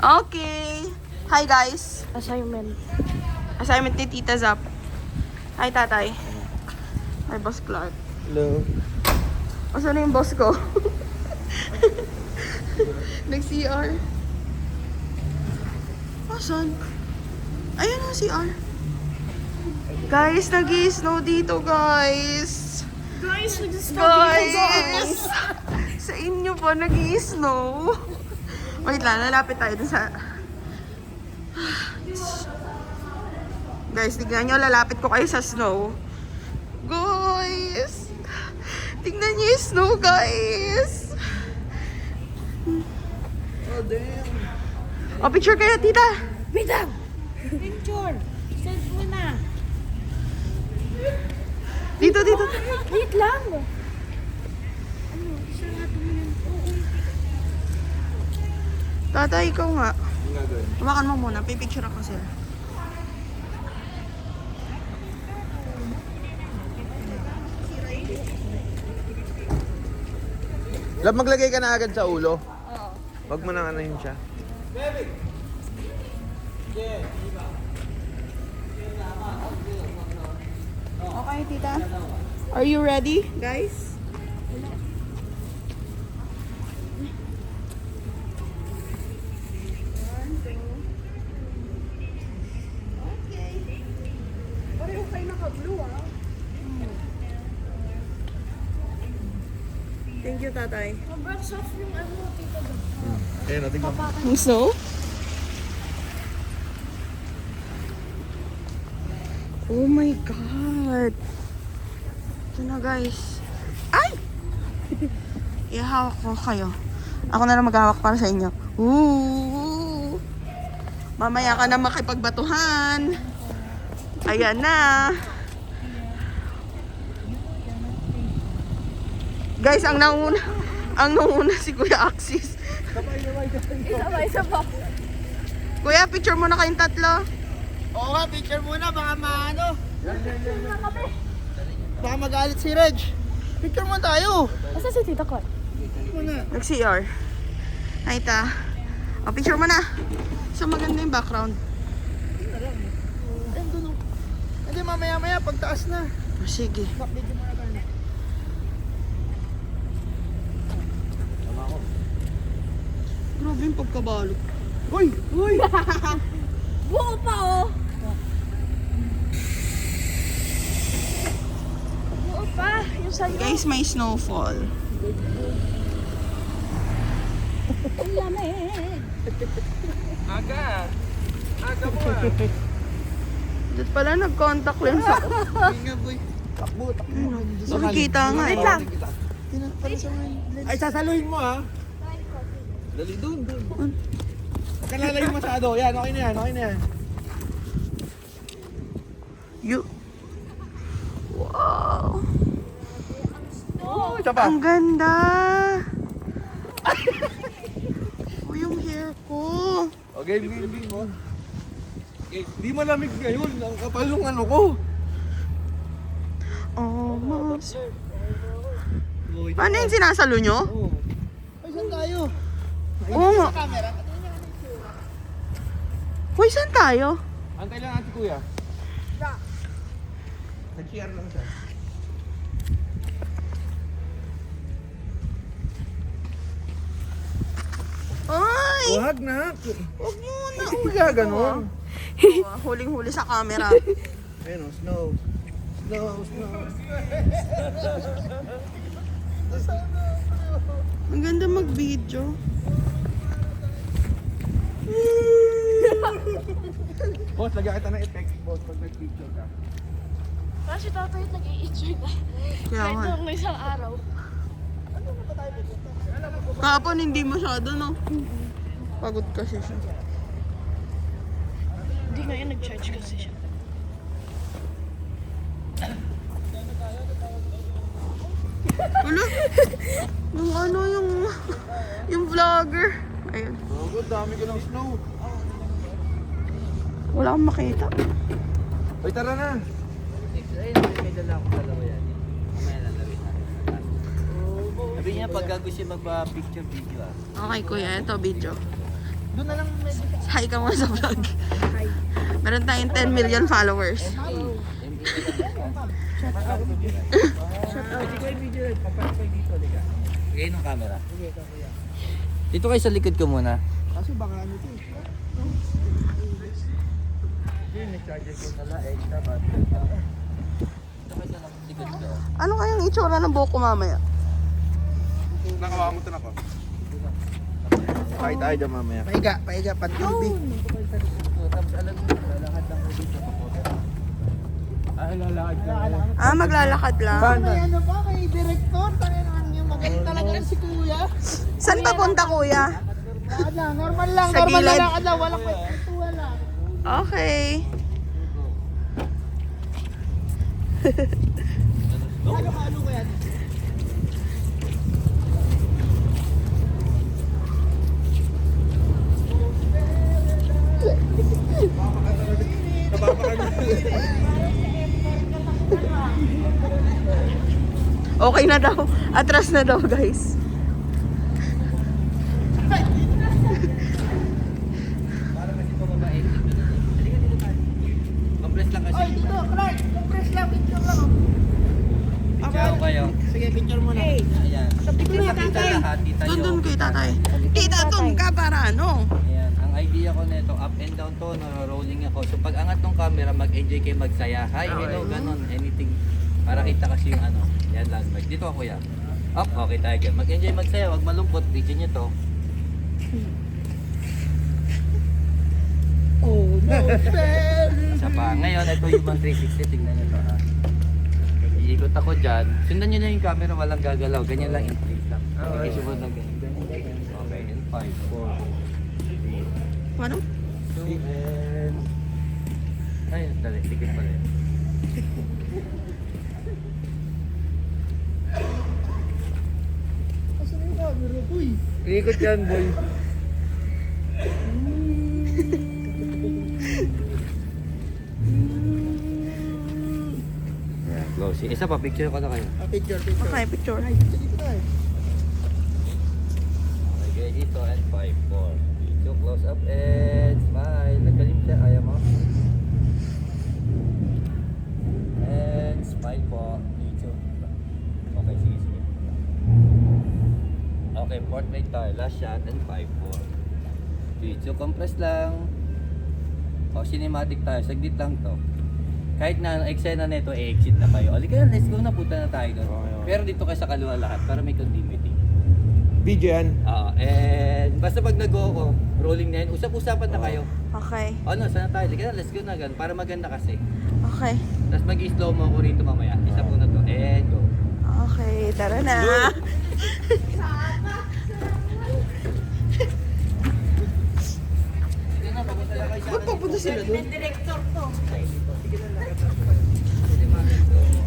Okay. Hi guys. Assignment. Assignment ni Tita Zap. Hi tatay. Hi Boss Clark. Hello. Asan na yung boss ko? Nag-CR. Asan? Ayun na CR. Guys, nag-i-snow dito guys. Guys, Guys! Sa inyo po, nag-i-snow. Wait lang, lalapit tayo dun sa... Guys, tignan nyo, lalapit ko kayo sa snow. Guys! Tignan nyo yung snow, guys! Oh, damn. O, picture kayo, tita! Bidang! Picture! Send mo na! Dito, dito. Wait lang! Ano? Isa nga tumingin. Oo. Tata, ikaw nga. Ano gagawin? Hawakan mo muna, pipicture ako sila. Love, maglagay ka na agad sa ulo. Oo. Wag mo nang anahin siya. Okay, tita. Are you ready, guys? Pareho kayo naka-blue ah. Thank you, tatay. Mag-brush off yung ano, tita doon. Ayun, natin ko. Yung snow? Oh my God! Ito na, guys. Ay! Ihawak ko kayo. Ako na lang maghawak para sa inyo. Ooh! Mamaya ka na makipagbatuhan. Ayan na. Guys, ang nauna si Kuya Axis. Isa pa. Kuya, picture muna kayong tatlo. Oo nga, picture muna. Baka maano. Baka magalit si Reg. Picture muna tayo. Asa si tita ko? Muna. Nag-CR. Ay, ta. O, picture mo na. So, maganda yung background. Ayun, doon. Hindi, mamaya-maya, pagtaas na. O, sige. Back-video muna tayo. Grabe yung pagkabalot. Uy! Uy! Buo pa oh! Buo pa! Yung sa'yo. Guys, may snowfall. Ang lamig! Aga! Aga mo ah! Dito pala nag-contact lens ako. Inga boy! Takbo, takbo! Nakikita nga eh. Wait lang. Ay, sasaluhin mo ah! Dali dun, dun. Huwag ka lalayo masyado. Yan, okay na yan, okay na yan. Wow. Oh, isa pa. Ang ganda. Oh, yung hair ko. Okay, game mo. Okay, di malamig ngayon. Ang kapal yung ano ko. Almost. Paano yung sinasalo nyo? Oo. Ay, saan tayo? Oo nga. Camera. Uy, saan tayo? Antay lang natin kuya. Nag-share lang siya. Ay! Wag na. Huwag muna. Huwag ka ganon. Huling-huli sa camera. Ayun o, snow. Snow, snow. Ang ganda mag-video. Boss, lagyan kita ng effect, boss, pag nag-picture ka. Kasi tatay nag-i-enjoy na. Kaya Kahit nga. nung isang araw. Kahapon hindi masyado, no? Pagod kasi siya. Hindi ngayon nag-charge kasi siya. Wala. Yung ano, yung vlogger. Ayun. Oh, good, dami ko ng snow. Wala akong makita. Uy, tara na. May dala akong dalawa yan. Mamaya lang lawin natin. Sabi niya pagka gusto magpa-picture video ah. Okay, kuya. Ito, video. Doon na lang medyo. Hi ka muna sa vlog. Meron tayong 10 million followers. Lagay ng camera. Dito kayo sa likod ko muna. Kaso baka ano ito eh. Yun, may charger ko nala, extra battery. Dito kayo sa likod ko. Ano kayang itsura ng buhok ko mamaya? Nakawa mo ito na ko. Kahit tayo dyan mamaya. Paiga, pan-TV. Tapos alam mo, lalakad lang ko dito. Lalakad lang. Maglalakad lang. Ano ba kay director? Tayo naman yung maganda talaga si kuya. Saan pa punta, kuya? Normal lang, Sa normal gilid? lang kada, walang kwentuhan lang. Okay. Halo-halo ko yan. Okay na daw. Atras na daw, guys. Parang kasi ito babae. Halika dito tayo. Compress lang kasi. Dito, Clark, compress lang, picture lang. Ciao kayo. Sige, picture mo na. Ayan. Kita lahat, kita nyo. Doon kay tatay. Tita, doon ka para ano? Ayan, ang idea ko nito, up and down to, rolling ako. So pag angat ng camera, mag-enjoy kayo magsaya. Hi, hello, ganon, anything. Para kita kasi yung ano. Yan lang, dito ako kuya. Up, okay tayo again. Mag-enjoy magsaya, wag malungkot, video nyo to. Oh, no, Isa pa, ngayon, ito yung 360, tingnan nyo to ha. Iikot ako dyan, sundan nyo lang yung camera, walang gagalaw. Ganyan lang, in place lang. Okay, subod na ganyan. Okay, in 5, 4, 3, Paano? 2, and... Ay, dali, dikit pala yun. Asan yung camera, boy? Ikot yan, boy. Yan, close. Isa pa, picture ko na kayo. Picture. Okay, picture. Dito tayo. Okay, dito and 5, 4. Video close up and smile. Nagkalim siya, kaya mo? And smile po. Video. Okay, sige, sige. Okay, portrait tayo. Last shot and 5, 4. Video compress lang. O, cinematic tayo. Saglit lang to. Kahit na eksena nito, exit na kayo. Alika na, let's go na, punta na tayo doon. Pero dito kayo sa kaliwa lahat para may continuity. Video yan. And basta pag nag-go ako, rolling na yan, usap-usapan na kayo. Okay. Ano, saan na tayo? Alika na, let's go na gan para maganda kasi. Okay. Tapos mag-slow mo ako rito mamaya. Isa po na to. And go. Okay, tara na. Sige na, papunta na kayo sa akin. Papunta sila doon. Director to. Sige na, cinematic slow mo.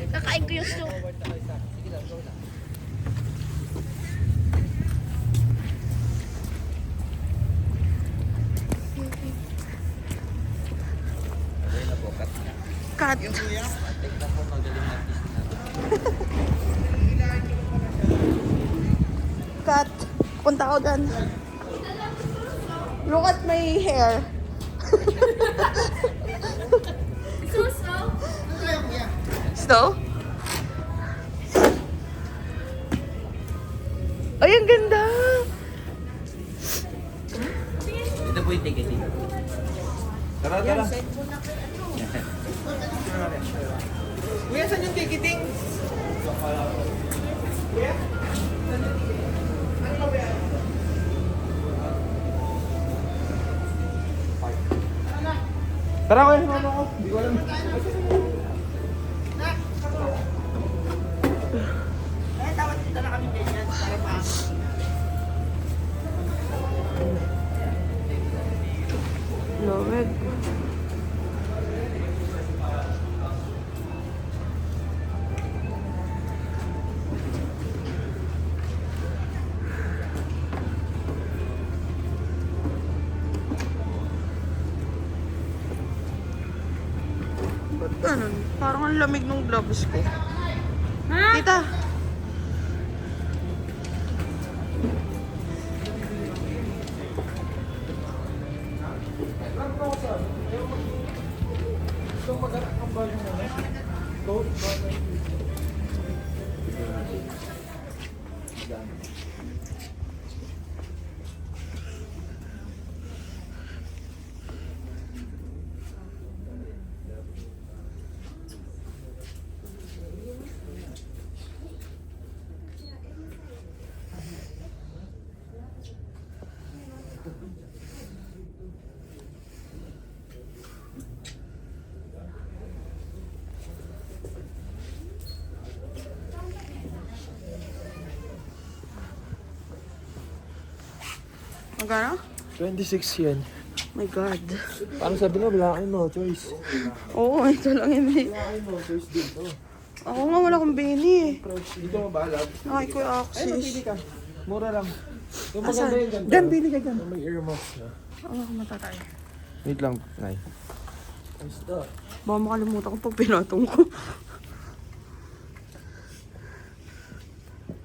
Nakain ko yung soup. Forward na kayo sa akin. Sige lang, go na. Okay na po, cut na. Cut. Tignan po, magaling artist na. Cut. Punta ko dyan. Look at my hair. Snow? Ay, ang ganda! Ito po yung ticketing. Tara, tara. Kuya, saan yung ticketing? Tara kuya, sumama ko. Hindi ko alam. Dapat dito na kami ganyan para pa. Loweg. Ba't ganun? Parang ang lamig ng gloves ko. Ha? Tita! Magkano? 26 yan. My God. Parang sabi na, wala kayong no choice. Oo, ito lang yun. Wala kayong no choice dito. Ako nga wala akong bini eh. Dito mo balag. Ay, Kuya Ay, napili Axis. ka. Mura lang. Yung Asan? maganda yung ganda. Gan, bili ka gan. Yung may earmuffs na. Oo, matatay. Wait lang, Nay. Ayos to. Baka makalimutan ko pag pinatong ko.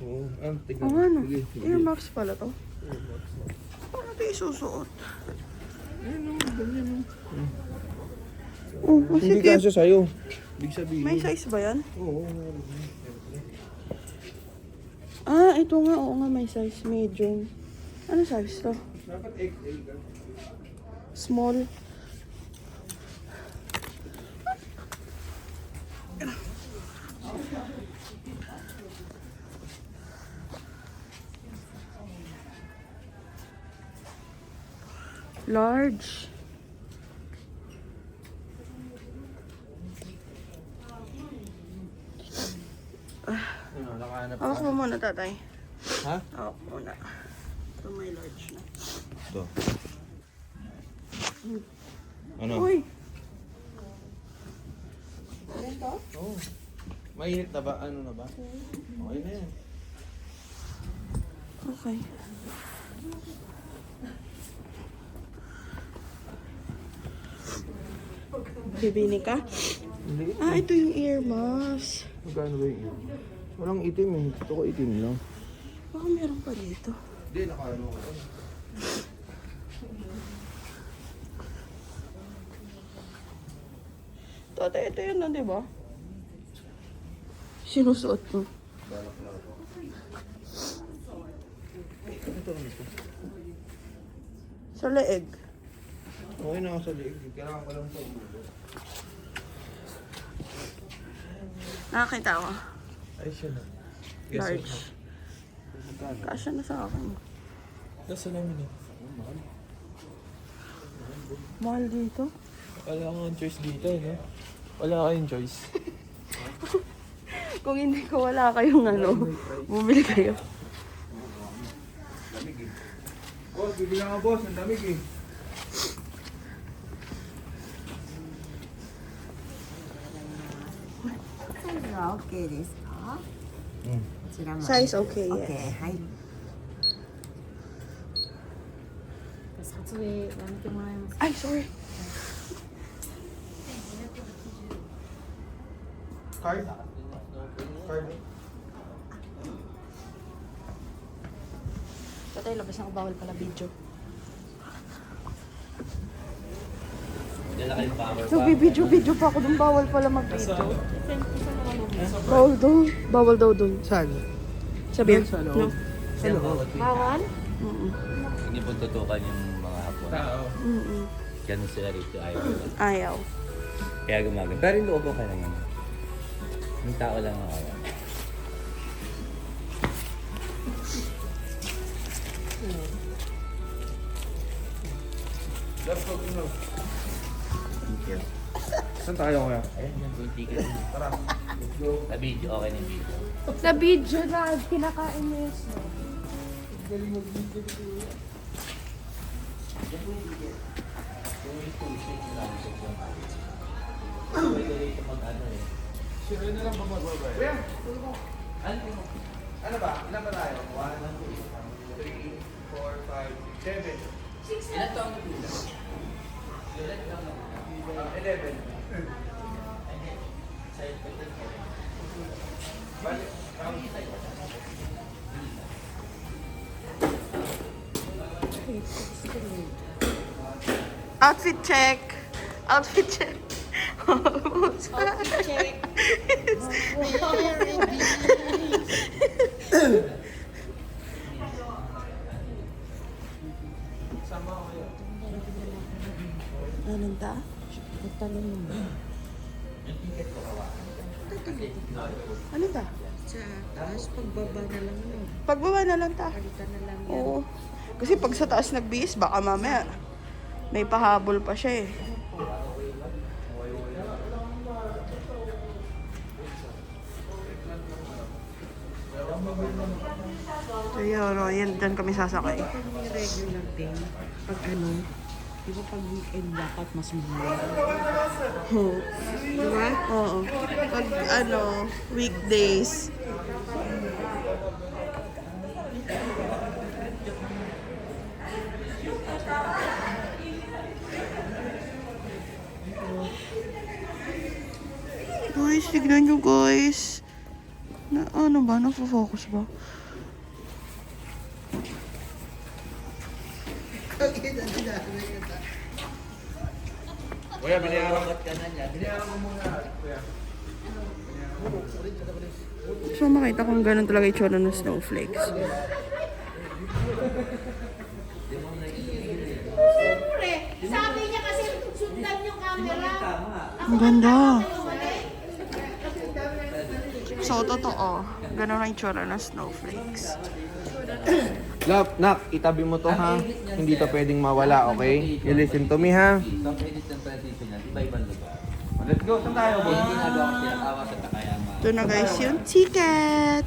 Oo, tignan Oo, mo. ano? Sige, sige. Earmuffs pala to. Paano ito isusuot? Ayun, ganyan. Oh, Hindi sige. kasya sa'yo. Big sabihin. May size ba yan? Oo. Ah, ito nga. Oo nga, may size. Medium. Ano size to? Dapat XL ka. Small. Large. Ano, nakahanap Hawak mo muna, tatay. Ha? Hawak muna. Ito may large na. Ito. Ano? Uy! Oo. Mainit na ba? Ano na ba? Okay na yan. Okay. Bibini ka? Hindi. Ah, ito yung earmuffs. Magkano ba yung itim? Walang itim eh. Ito ko itim lang. Baka meron pa dito. Hindi, nakaano ko. Tatay, ito yun na, di ba? Sinusuot mo. Ito, ano ito? Sa leeg. Okay na ako sa liig. Kailangan ko lang sa ulo. Nakakita ko. Ay, siya na. Large. Kasya na sa akin. Nasa namin eh. Mahal dito. Wala kang choice dito eh, no? Wala kayong choice. Kung hindi ko wala kayong ano, bumili kayo. Boss, bibilang ka boss. Ang damig eh. サイズは OK ですか？うん。こちらまで。 Size okay, OK、 yes. はい。撮影やめてもらえますか？ Ay, sorry. Card? Card? Tatay, labas na ako. Bawal pala video. Diyan na kayo power So, video pa ako dun. Bawal pala mag-video. Bawal daw. Bawal daw dun. Saan? Sabi Sa loob. no? Sa loob. Bawal? Mm-mm. Hindi po tutukan yung mga hapon. Tao. Mm-mm. Ganun sila rito ayaw. Ayaw. Kaya gumagano. Pero yung loob okay lang yun. Yung tao lang ang ayaw. Let's go, Pino. Thank you. Saan tayo kaya? Ayan yan, yung ticket. Tara. Let's go. Sa video, okay na yung video. Sa video na kinakain mo yun. Sino na lang ba magbabay? Kuya! Ano ba? Ilan ba tayo? 1, 2, 3, 4, 5, 7. Ilan taon na pila? 11. Balik. Outfit check. Outfit check. Outfit check. Anong ta? Ano ta? Tapos pagbaba na lang yun. Pagbaba na lang ta. Palitan na lang yan. Oo. Kasi pag sa taas nagbihis, baka mamaya may pahabol pa siya eh. Ayun, o, yan, dyan kami sasakay. Regular day. Pag ano, di ba pag weekend dapat mas mahal? Oo. Diba? Oo. Pag ano, weekdays. Guys, tignan nyo guys. Na, ano ba? Nafo-focus ba? Kuya, binayaran ko. So makita kung ganun talaga itsura ng snowflakes. Sabi niya kasi sundan yung camera. Ang ganda. So, totoo. Ganun ang itsura ng snowflakes. Love, nak, itabi mo to ha. Hindi to pwedeng mawala, okay? You listen to me ha. So, edit ng transition yan, iba-ibang lugar. Let's go, saan tayo Yung ginagawa ko tinatawa sa Takayama. Ito na guys yung ticket.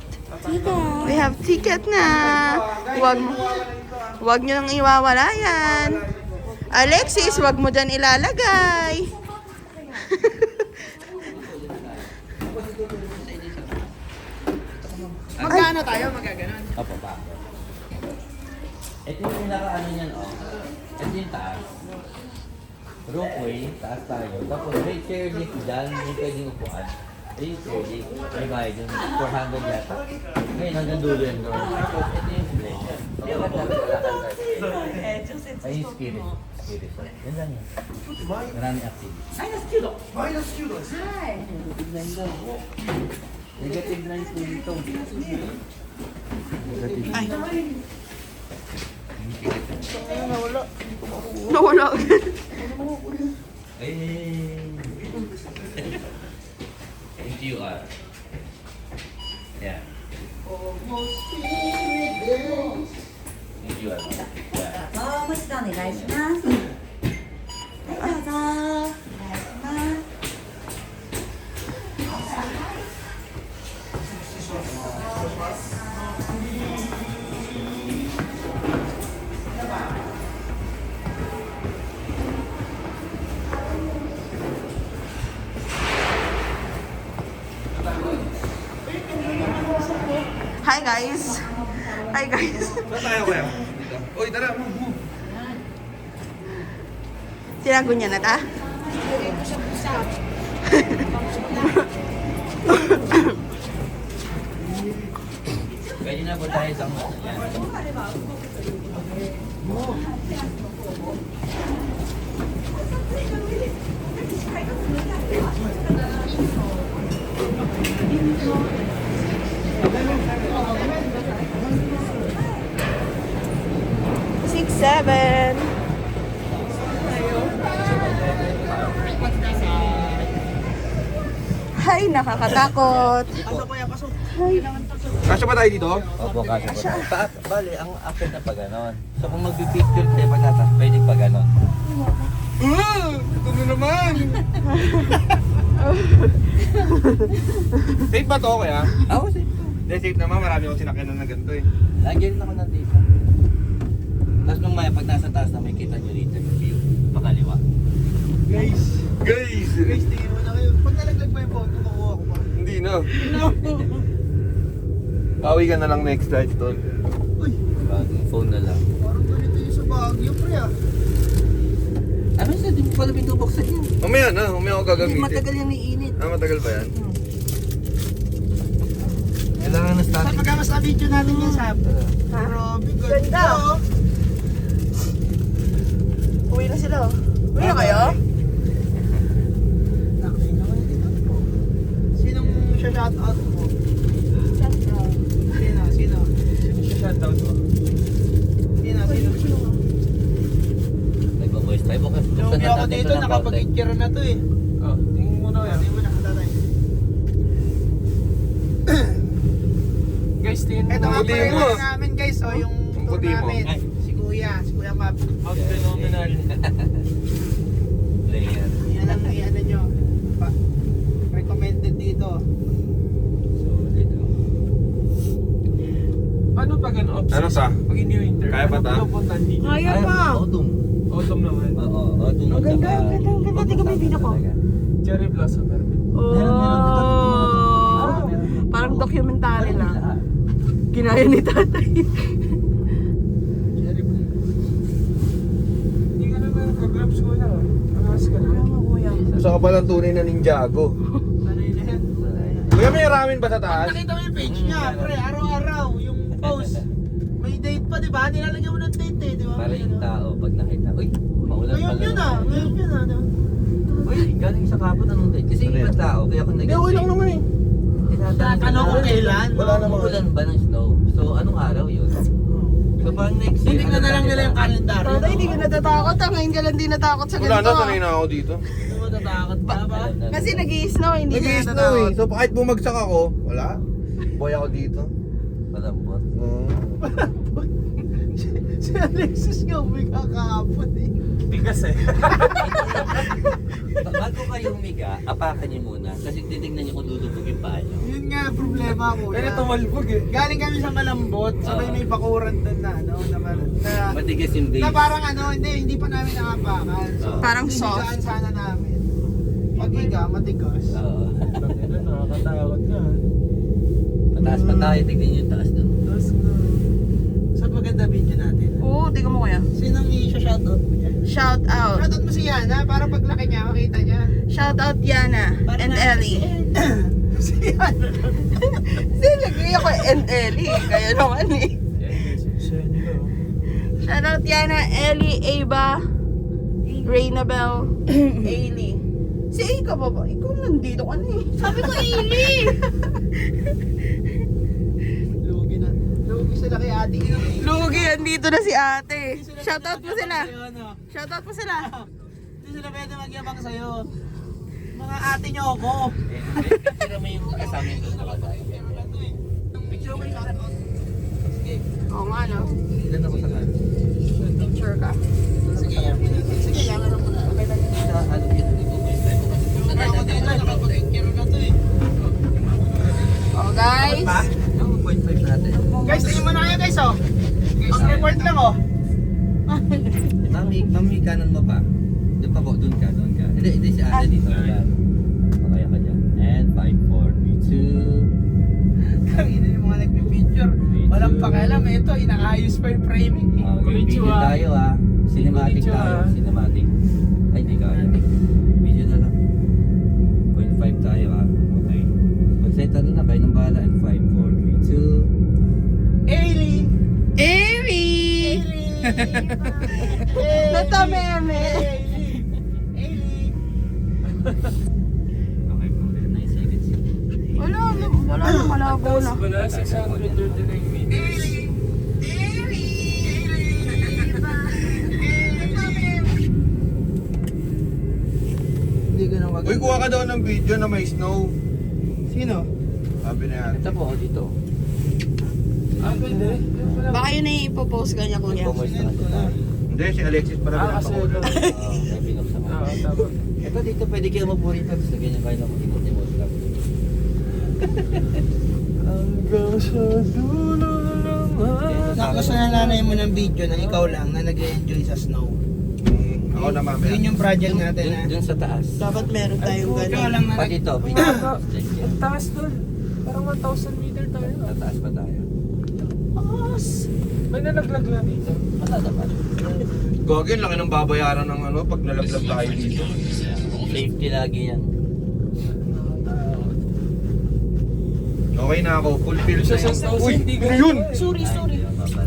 We have ticket na. Huwag nyo nang iwawala yan. Alexis, huwag mo dyan ilalagay. Magkano tayo? Magkaganon? Opo, ba? Ito yung pinaka-ano niyan, oh. Ito yung taas. Rookway, taas tayo. Tapos may chairlift dyan, may pwedeng upuan. Ito yung chairlift. May bayad yung 400 yata. Ngayon, hanggang dulo yung door. Tapos ito yung selection. Okay, ay, yung spirit. Spirit. Yan lang yan. Maraming activity. Tignan daw. Negative 9 po dito. Negative 9. Nawala. Ay! Thank you, Yeah. Thank you, Yeah. もう一度お願いします。はい、どうぞ。お願いします。 Hi guys. Hi guys. Saan tayo kuya? Dito. Uy, tara, move. Tinago niya na ta? Pwede na po tayo sa mga yan. Six, seven. Hay, nakakatakot. Kasya ba tayo dito? Opo, kasi po. Bali, ang akin na pa ganon. So kung mag-picture tayo pagkatas, pwede pa ganon. Ito na naman! Safe ba to kaya? Ako safe po. Hindi, safe naman. Marami akong sinakyan na ganito eh. Lagyan ako ng data. Tapos mamaya pag nasa taas na may kita nyo rito yung view. Pakaliwa. Guys! Guys, tingin mo na kayo. Pag nalaglag mo yung phone, kukuha ko pa. Hindi na. Pawi ka na lang next time, tol. Uy, Bagong phone na lang. parang ganito yung sa Baguio, pre ah. Ano siya? Di mo pala binubuksan yan. Mamaya na, mamaya ako gagamitin. Matagal yung iinit. Ah, matagal ba yan? Kailangan na Sa static. pagkamas na video natin yan sa Grabe, ganda. Oh. Uwi na sila. Uwi na kayo? Nakay naman dito. Sinong siya-shoutout mo? Sino? Sino siya-shoutout mo? Sino? May pa-voice tayo. Buksan Yung na ako natin dito, ito ng konti. nakapag-picture na to eh. Oh, tingin mo na yan. Hindi mo nakatatay. Guys, tingin Ito nga Puti pala mo. yung namin guys, oh, yung tour puti mo. namin. Ay. Si Kuya Mab. Out phenomenal. Player. Yan ang ano nyo. Recommended dito. So, dito. Paano pag ano, off Ano season? ta? Pag hindi winter, Kaya pa ta? ano pupuntahan dito? Kaya Ay, pa. autumn. Autumn naman. Oo, autumn. Ang ganda, Saka- ang ganda, ang ganda. Tingnan mo yung video ko. talaga. Cherry blossom meron. Oh, parang documentary Meron lang. lahat. Ginaya ni tatay. Hindi ka naman mag-gloves ko na. Angas ka na. Gusto ka palang tunay na Ninjago. Sanay na yan. Kuya, may ramen ba sa taas? Nakita mo yung page niya, pre. Araw-araw. Yung post. May date pa, di ba? Nilalagyan mo ng date eh, di ba? Para yung tao, pag nakita, uy, maulan Ngayon pala. yun ah. Ngayon yun ah. di ba? Uy, galing sa kapon anong date? Kasi yung ibang tao, kaya kung Hindi, okay lang naman eh. Tinatanong kung kailan. Wala namang Umuulan ba ng snow? So, anong araw yun? So, parang next year, Titignan na lang nila yung kalendaryo. Tatay, hindi ka natatakot. Ngayon ka lang di natakot sa Wala ganito. na, sanay na ako dito. Hindi mo natatakot pa ba? Kasi nag-i-snow, hindi ka Nag-i-snow eh. natatakot. So kahit bumagsak ako, wala. Boy ako dito. Malambot. Oo. Si Alexis nga umiga kahapon eh. Tigas eh. Bago kayo humiga, apakan niyo muna. Kasi titignan niyo kung dudubog yung paa niyo. Yun nga problema ko. Kaya tumalbog eh. Galing kami sa Malambot, sabay may bakuran doon na ano, na Matigas yung days. na parang ano, hindi pa namin nakapakan. So, Parang soft. higaan sana namin. Pag higa, matigas. Oo. Tangina, nakakatakot na. Mataas pa tayo, tignan niyo yung taas doon. Tapos na. Sa maganda video natin. Oo, tingnan mo kuya. Sinong i-shoutout mo niya? Shout out. Shoutout mo si Yana para paglaki niya, makita niya. Shout out Yana and Ellie. Si Yana. Kasi nag-iwi ako and Ellie. Kaya naman eh. Siya nila. Shout out Yana, Ellie, Ava, Rainabel, Ailey. Si Ika ba ba? Ikaw nandito ka na eh. Sabi ko Ailey! Lugi na. Lugi sila kay ate. Lugi, andito na si ate. Shout out mo sila. Ano? Shout out mo sila. Hindi sila pwede magyabang sa'yo. Mga ate niyo ako. Pero may yung kasama yung doon nakatayo. Picture mo yung Oo nga no. Ilan ako sa kanan? Picture ka. Sige, yan na muna. Sa ano yun? Nakapag-picture na to eh. Oh guys. Ano 0.5 natin? Guys, tingin mo na kayo guys oh. Ang report lang oh. Mami, kanan mo pa. Doon pa po, doon ka. Hindi si Ana dito. Yan. Makaya ka dyan. And 5, 4, 3, 2. Tangina yung mga nagpipicture. Walang pakialam eh. Ito, inaayos pa yung framing eh. Video tayo ah. Cinematic Konnichiwa. tayo. Cinematic. Ay, di kaya. Video na lang. 0.5 tayo ah. Okay. Magsenta na kayo ng bahala. And 5, 4, 3, 2. Ailey! Eri! Natameme! Ailey! Ailey! Okay po. 9 seconds. Wala na malabo na. Wala, 639 meters. Hindi ko na Uy, kuha ka daw ng video na may snow. Sino? Sabi na yan. Ito po ako dito. Ah, pwede. Baka yun na ipopost ka niya kuya. Nagpo-voice na kasi tayo. Hindi, si Alexis para Kasi pinapakulan. May binuksan ko. tama. Ito dito pwede kayo maburi pa. Gusto ganyan kayo na mag-imot lang. Hanggang sa dulo ng Tapos na nanay mo ng video na ikaw lang na nag-enjoy sa snow. Ako na mamaya. Yun yung project natin na. Dun sa taas. Dapat meron tayong Ikaw gano'n. lang na Pa dito, video. Ang taas doon. Parang 1,000 meter tayo. Sa taas pa tayo. May nalaglag na dito. Wala naman. Gagawin, laki ng babayaran ng ano pag nalaglag tayo dito. Safety lagi yan. Okay na ako, fulfill na Sa yung... 6,000 Uy, hindi ano yun? Sorry.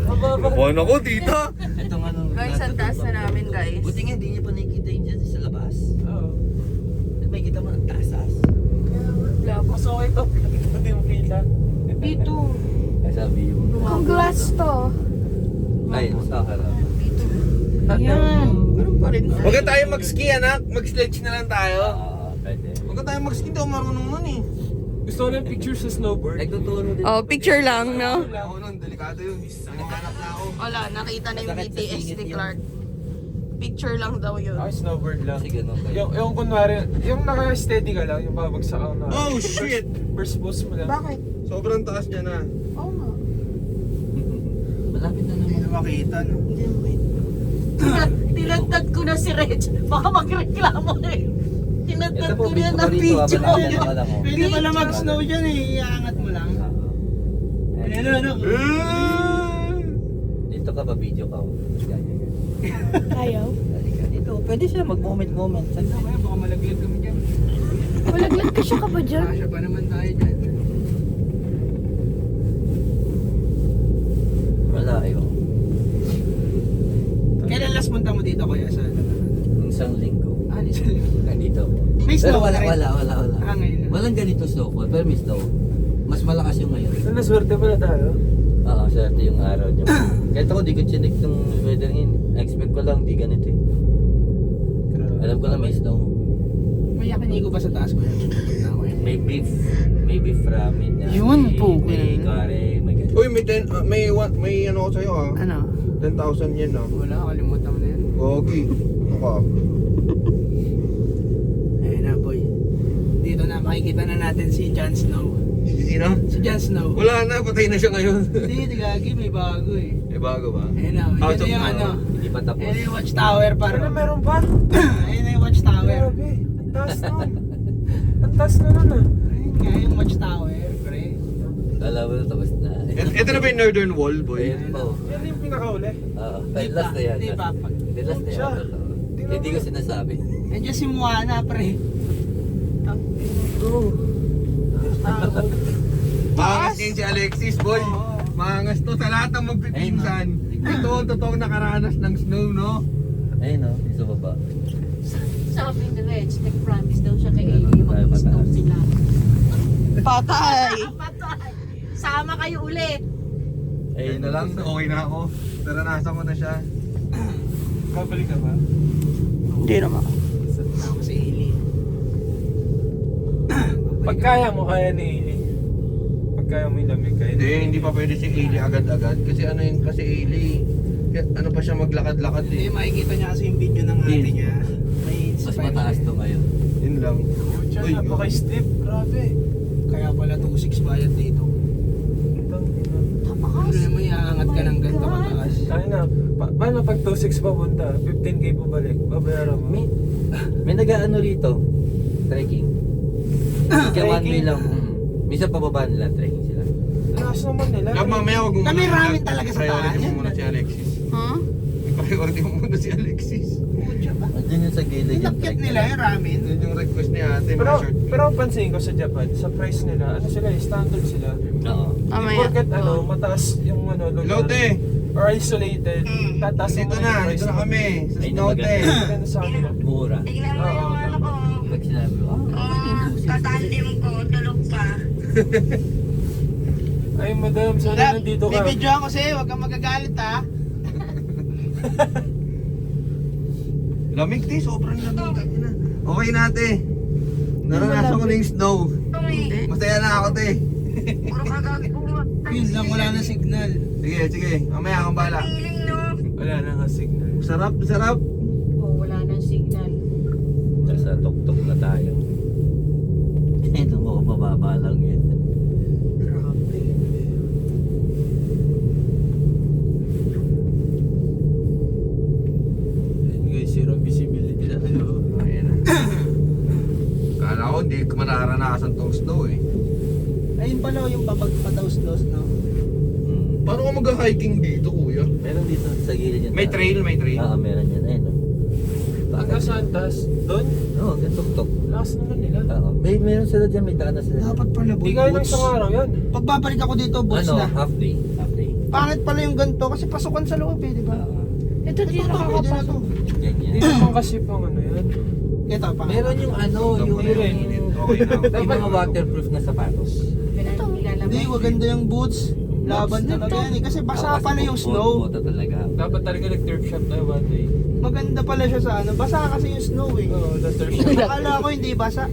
Mababa. Buwan ako, tita! Itong ano. Guys, ang taas na namin guys. Buti nga hindi niyo pa nakikita yun dyan sa labas. Oo. May kita mo ng taas-taas. Mas okay to. Hindi mo kita. Dito. Ay sabi yung... Ang glass to. Ay, sa akin lang. Yan. Ganun pa rin. Huwag ka tayo mag-ski, anak. Mag-sledge na lang tayo. Pwede. Huwag ka tayo mag-ski, hindi ako marunong nun eh. Gusto ko ng picture sa snowboard. Nagtuturo din. Oh, picture lang, no? Ako nun, delikado yun. Nanganap na ako. Wala, nakita na yung Masakit sa BTS singit ni yun. Clark. Picture lang daw yun. Ako snowboard lang. Kasi ganun kayo. Yung kunwari, yung naka-steady ka lang, yung babagsak ako na. Oh, shit! First post mo lang. Bakit? Sobrang taas niya na. Oo nga. makita, no? Tinadtad ko na si Reg. Baka magreklamo eh. Tinadtad Ito po, ko na video ng ko rito. video. Habang nakakala ko. Pwede pala mag-snow dyan eh, iangat mo lang. Ano, ano? Dito ka ba video ka? Ganyan. Ayaw. Halika dito. Pwede siya mag-moment. Kaya baka malaglag kami dyan. Malaglag ka siya ka ba dyan? Kasya pa naman tayo dyan. Wala ayo. Kailan last punta mo dito kuya sa Isang linggo. Alis. Nandito. May Pero snow wala. na rin? Wala. Ngayon na. Walang ganito snowfall. Pero may snow. Mas malakas yung ngayon. So, naswerte pala tayo. Oo, swerte yung araw niyo. Kahit ako di ko chinik ng weather ngayon. Expect ko lang, di ganito eh. Alam ko na may snow. May yakinigo ba sa taas kuya? May beef ramen. Yun po, May kuya. kare, may ganito. Uy, may ano ko sa'yo ah. Ano? 10,000 yen ah. Wala, kalimutan mo na yan. Gogi. Ano ka? Ayun na boy. Dito na makikita na natin si Jon Snow. Sino? Si Jon Snow. Wala na, patay na siya ngayon. Hindi, gagi, may bago eh. May bago ba? Ayun na, Out yun of na yung now. ano. Hindi pa tapos. Ayun na yung watchtower para. Ano, meron pa? Ayun na yung watchtower. Grabe. Ang taas nun. Ang taas na nun ah. Ayun nga yung watchtower, pre. Kala mo na tapos na. Ito na ba yung Northern Wall, boy? Ayun po. Yan yung pinakauli. Oo. Ay, last na yan. Di pa. Hindi, last na Siya. yan. Hindi ko sinasabi. Nandiyan si Moana, pre. Maangas din si Alexis, boy. Maangas to sa lahat ng magpipinsan. Ito ang totoong nakaranas ng snow, no? Ayun o, sa baba. Sabi ni Reg, nag-promise daw siya kay Eli mag-snow sila. Patay! Patay! Sama kayo ulit! Ayun na lang, okay na ako. Naranasan ko na siya. Babalik ka ba? Hindi naman. Ako si Eli. Pag kaya mo, kaya ni Eli. Pag kaya mo yung lamig, kaya Hindi pa pwede si Ailey agad-agad. Kasi ano yun, kasi Ailey, ano pa siya maglakad-lakad Hindi, eh. makikita niya kasi yung video ng ate niya. May Mas mataas to ngayon. Yun lang. Diyan, Uy, napaka-steep. Grabe. Kaya pala 2.6 bayad dito. Ano naman, iaangat ka ng ganito kataas. Ay na, paano pag 2.6 papunta? 15k pabalik. Babayaran mo. May nag-ano rito. Trekking. Kaya one way lang. Minsan pababa nila, trekking sila. Lakas naman nila. Kaya mamaya wag mo Kami muna- ramen talaga sa priority taas. mo muna si Alexis. Huh? I-priority mo muna si Alexis. Andyan yung sa gilid yung Inakyat nila yung ramen. Yun yung request ni ate, Pero, mga short. pero ang pansin ko sa Japan, sa price nila, ano sila, standard sila. Oo. Mamaya. Porket ano, mataas yung ano, lugar. Lote! Or isolated, tataas Dito na, dito na kami. Sa Ay, Snote. maganda. Depende sa kanila. Mura. Oo. Pag sinabi mo, Ay, madam, sana nandito ka. Bibidyo ako sa'yo, huwag kang magagalit ha. Lamig di, sobrang lamig. Okay na ate. Naranasan ko na yung snow. Masaya na ako te. Yun lang, wala na signal. Sige. Mamaya akong bala. Wala na nga signal. Sarap. Oh, wala nang signal. nasa tuktok na tayo. Ito mo, mababa lang yan. Guys, zero visibility na tayo. Ayan na. Kala ko hindi ko mararanasan tong snow eh. Ayun pala yung papagpadaus-dos, no? Paano ka mag-hiking dito kuya? Meron dito sa gilid yan. May trail. Oo, meron yan. Ayun o. Taga Santas, doon, Oo, yung tuktok. lakas naman nila. Oo. Meron sila dyan, may daan na sila. Dapat pala, Di kaya ng isang araw yan. Pagbabalik ako dito, boots Ano, na. half day. Pangit pala yung ganito kasi pasukan sa loob eh, di ba? Ito din Ito, pwede na to. Yan Hindi yan. naman kasi pang ano yan. Ito, pangit. Meron yung ano, yung Okay na. yung mga waterproof na sapatos. Hindi, maganda yung boots. Laban talaga yan eh. Kasi basa pala yung snow. Bota talaga. Dapat talaga nag-thrift shop tayo one day. Maganda pala siya sa ano. Basa kasi yung snow eh. Oo, the thrift shop. Akala ko hindi basa.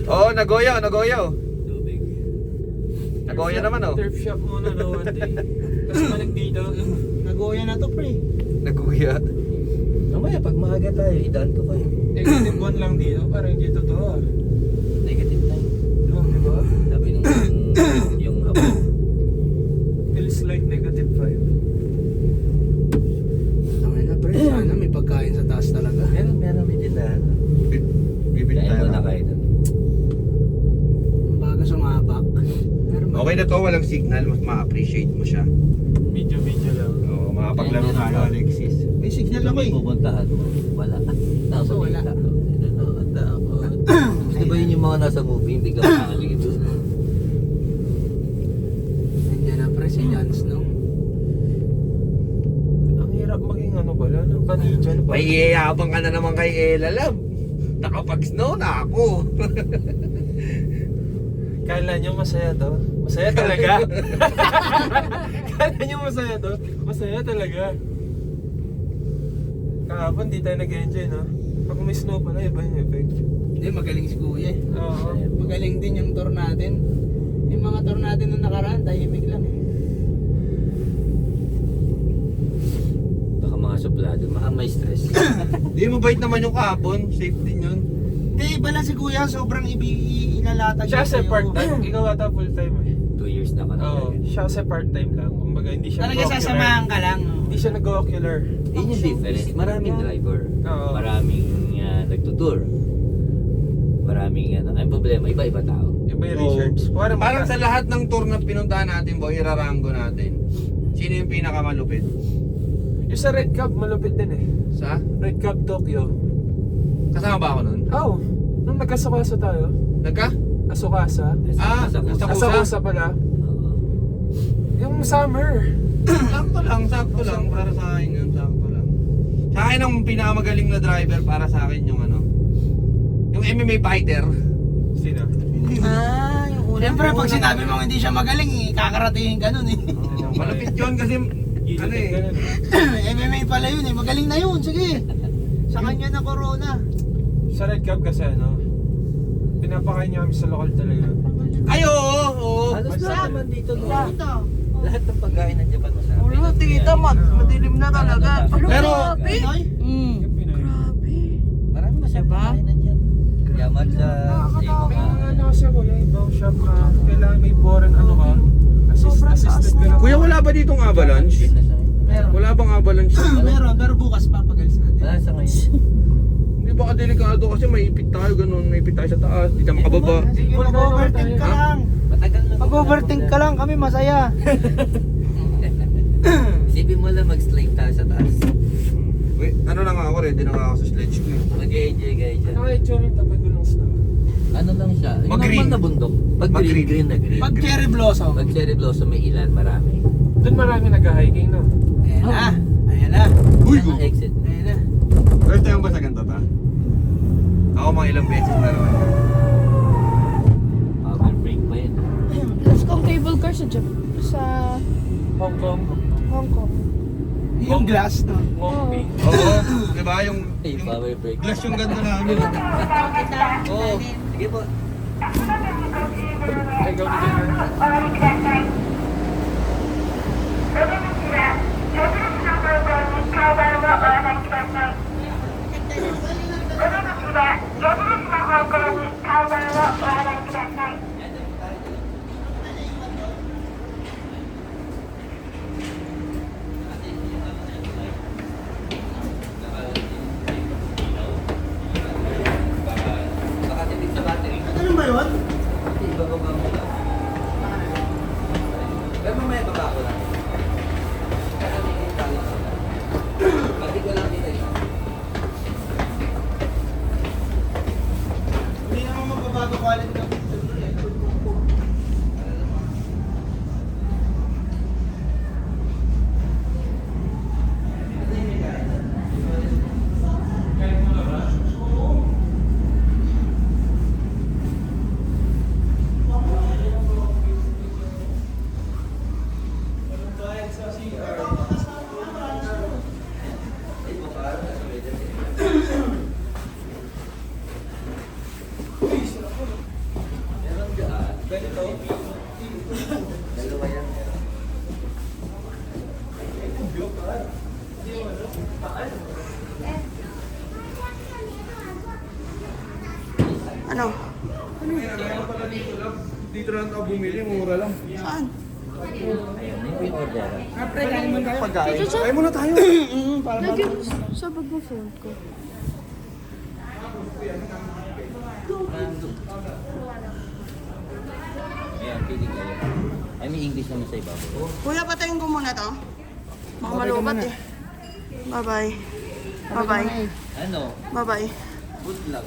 Oo, Nagoya. Tubig. Nagoya naman oh. Thrift shop muna na one day. Tapos balik dito. Nagoya na to, pre. Nagoya. Mamaya, pag maaga tayo, idaan ko kayo. Negative 1 lang dito, parang hindi totoo ah. Negative 9. Oo, di ba? Sabi nung yung hapon. Feels like negative 5. to, walang signal, mas ma-appreciate mo siya. Video lang. Oo, makapaglaro tayo, Alexis. May signal ako eh. Pupuntahan mo. Wala. Takot wala. Gusto ba yun yung mga nasa movie, hindi ka makalig doon? Nandiyan na pre si Jon Snow. Ang hirap maging ano ba? Lalo ka ninja. Ano ba? May iyayabang ka na naman kay Ella Lab. Nakapag-snow na ako. Kala nyo masaya to? Masaya talaga? Kala nyo masaya to? Masaya talaga. Kahapon di tayo nag-enjoy, no? Pag may snow pala, iba yung effect. Hindi, magaling si Kuya eh. Oo. Magaling din yung tour natin. Yung mga tour natin nung nakaraan, tahimik lang eh. Baka mga suplado, baka may stress. Di, mabait naman yung kahapon. Safe din yun. Hindi, iba lang si Kuya. Sobrang inalatag Siya niya sa sa'yo. part-time, ikaw ata full-time eh. 2 years na ka na. Oo, siya sa part-time lang. Kumbaga, hindi siya Talaga sasamahan ka lang. no? Hindi siya nag-ocular. Yun yung difference. Maraming driver. Oo. Maraming nagtutour. Maraming ang problema, iba-iba tao. Iba yung research. Parang sa lahat ng tour na pinuntahan natin, boy, irarango natin. Sino yung pinakamalupit? Yung sa Red Cup, malupit din eh. Sa? Red Cup Tokyo. Kasama ba ako nun? Oh, nung nagkasukasa tayo. Nagka? Asukasa. Ah, Sa Sakusa. Asukasa pala. Yung summer. Sakto lang. Para sa akin yun, sakto lang. Sa akin ang pinakamagaling na driver para sa akin yung ano, yung MMA fighter. Sino? Ah, yung una. Siyempre, pag sinabi mo hindi siya magaling, eh, kakaratingin ka nun eh. Malapit yun kasi, ano eh. Ganun. MMA pala yun eh. Magaling na yun. Sige. Sa kanya na corona. Sa Red Cup kasi ano, pinapakain niya kami sa lokal talaga. Ay, oo. Halos lahat naman dito. No? Ito. Lahat ng pagkain nandiyan pa sa atin. Ulo, tita, madilim na talaga. Pero, Pinoy? Yung Pinoy. Marami masyadong pagkain nandiyan. Yaman sa May mga... ano kasi ako, yung ibang shop na kailangan may foreign ano ka. Assisted ka lang. kuya, wala ba ditong avalanche? Meron. Wala bang avalanche? Meron, pero bukas papagalis natin. Wala sa ngayon. Hindi ba delikado kasi maipit tayo ganun, maipit tayo sa taas, di tayo makababa. Sige, mag-overthink ka lang. Matagal na. Mag-overthink ka lang, kami masaya. Isipin mo lang mag-slide tayo sa taas. Wait, ano lang ako, ready na nga ako sa sledge ko eh. Mag-enjoy kayo dyan. Ano yung itsura yung tapat ko ng snow? Ano lang siya, yung Mag-green. normal na bundok. Pag Mag-green. green na green. Pag cherry blossom. Pag cherry blossom may ilan, marami. Doon marami nag-hiking, no? Ayan na. Ayan na. Uy, Yan ang exit. Ayan na. first time ba sa ganito ta? Ako mga ilang beses na naman. Power break pa yun. Let's go cable car sa Hong Kong, Hong Kong. Yung glass, no? Mongping. Oo, di ba yung Power break. glass yung ganda namin. Oo. Sige po. Ay, gawin din. Baka tipid sa battery. Ano ba yun? Ibababa mo lang. Pero mamaya baba ko lang. Kakatikin tayo sa lang. Pati ko lang dito yun. Hindi naman magbabago quality ng picture nun eh. Meron dyan. Ganito. Dalawa yan. Ano? Dito lang ako bumili, mura lang. Saan? Yung in-order. Pagkain. Ay muna tayo. Lagyan mo sa bag mo phone ko. Ayan, pili kayo. Ay, may English naman sa ibabaw. Kuya, patayin ko muna to. Baka malubat eh. Bye-bye. Bye-bye. Ano? Bye-bye. Good luck.